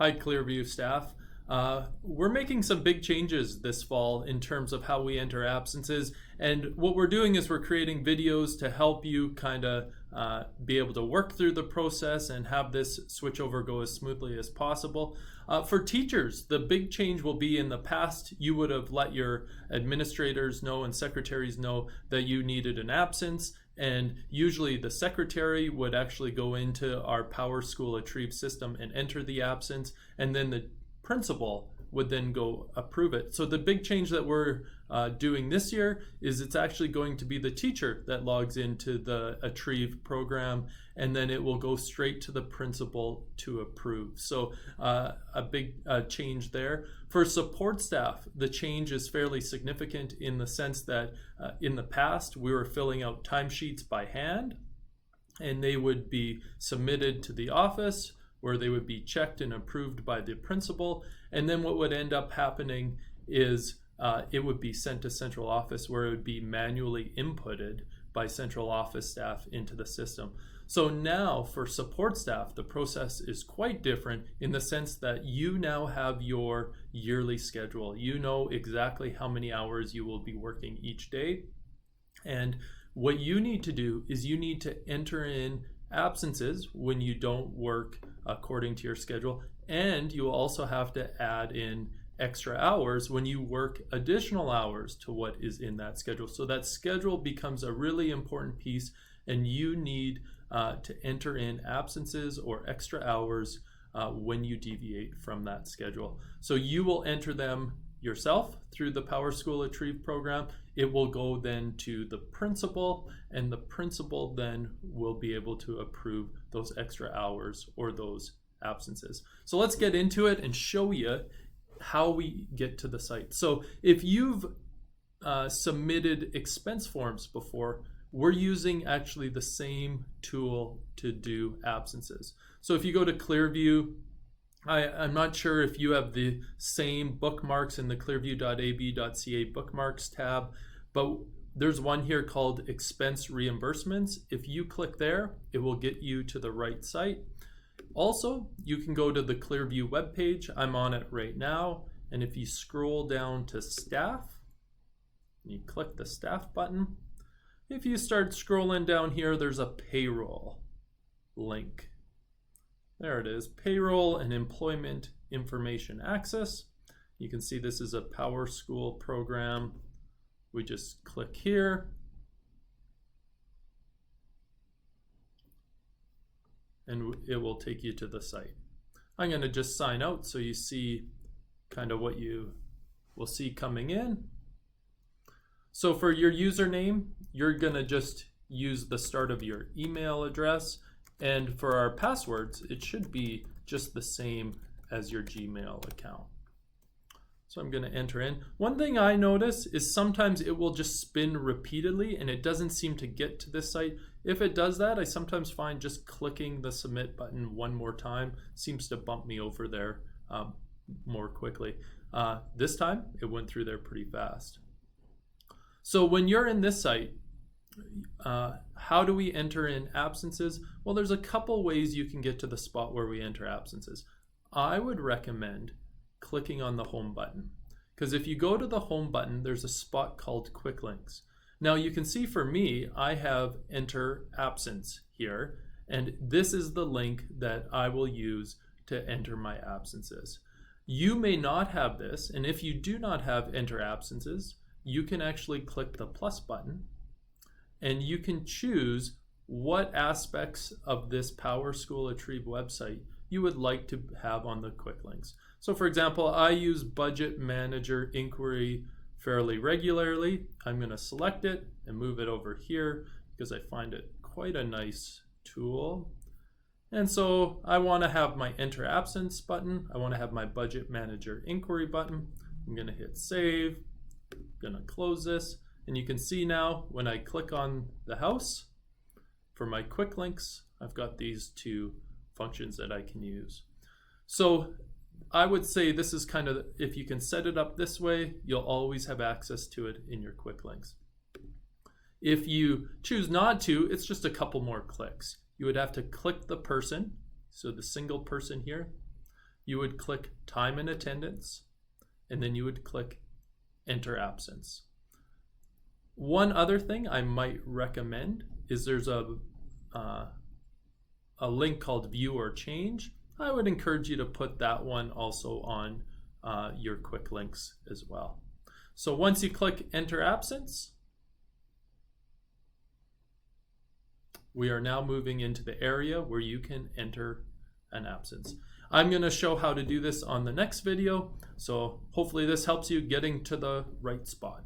Hi, Clearview staff. We're making some big changes this fall in terms of how we enter absences. And what we're doing is we're creating videos to help you kind of be able to work through the process and have this switchover go as smoothly as possible. For teachers, the big change will be in the past, you would have let your administrators know and secretaries know that you needed an absence. And usually the secretary would actually go into our PowerSchool Atrieve system and enter the absence, and then the principal would then go approve it. So the big change that we're doing this year is it's actually going to be the teacher that logs into the Atrieve program, and then it will go straight to the principal to approve. So a big change there. For support staff, the change is fairly significant in the sense that in the past we were filling out timesheets by hand, and they would be submitted to the office, where they would be checked and approved by the principal. And then what would end up happening is it would be sent to central office, where it would be manually inputted by central office staff into the system. So now for support staff, the process is quite different in the sense that you now have your yearly schedule. You know exactly how many hours you will be working each day. And what you need to do is you need to enter in absences when you don't work according to your schedule, and you also have to add in extra hours when you work additional hours to what is in that schedule. So that schedule becomes a really important piece, and you need to enter in absences or extra hours when you deviate from that schedule. So you will enter them yourself through the PowerSchool Atrieve program. It will go then to the principal, and the principal then will be able to approve those extra hours or those absences. So let's get into it and show you how we get to the site. So if you've submitted expense forms before, we're using actually the same tool to do absences. So if you go to Clearview, I'm not sure if you have the same bookmarks in the clearview.ab.ca bookmarks tab, but there's one here called expense reimbursements. If you click there, it will get you to the right site. Also, you can go to the Clearview webpage. I'm on it right now. And if you scroll down to staff, you click the staff button. If you start scrolling down here, there's a payroll link. There it is, Payroll and Employment Information Access. You can see this is a PowerSchool program. We just click here. And it will take you to the site. I'm going to just sign out so you see kind of what you will see coming in. So for your username, you're going to just use the start of your email address. And for our passwords, it should be just the same as your Gmail account. So I'm going to enter in. One thing I notice is sometimes it will just spin repeatedly and it doesn't seem to get to this site. If it does that, I sometimes find just clicking the submit button one more time seems to bump me over there more quickly. This time, it went through there pretty fast. So when you're in this site, how do we enter in absences? Well, there's a couple ways you can get to the spot where we enter absences. I would recommend clicking on the home button, because if you go to the home button, there's a spot called quick links. Now you can see for me, I have enter absence here, and this is the link that I will use to enter my absences. You may not have this, and if you do not have enter absences, you can actually click the plus button and you can choose what aspects of this PowerSchool Atrieve website you would like to have on the quick links. So for example, I use budget manager inquiry fairly regularly. I'm going to select it and move it over here because I find it quite a nice tool. And so I want to have my enter absence button. I want to have my budget manager inquiry button. I'm going to hit save. I'm going to close this. And you can see now when I click on the house for my quick links, I've got these two functions that I can use. So I would say this is kind of, if you can set it up this way, you'll always have access to it in your quick links. If you choose not to, it's just a couple more clicks. You would have to click the person, so the single person here. you would click time and attendance, and then you would click enter absence. One other thing I might recommend is there's a link called view or change. I would encourage you to put that one also on your quick links as well. So once you click enter absence, we are now moving into the area where you can enter an absence. I'm going to show how to do this on the next video, so hopefully this helps you getting to the right spot.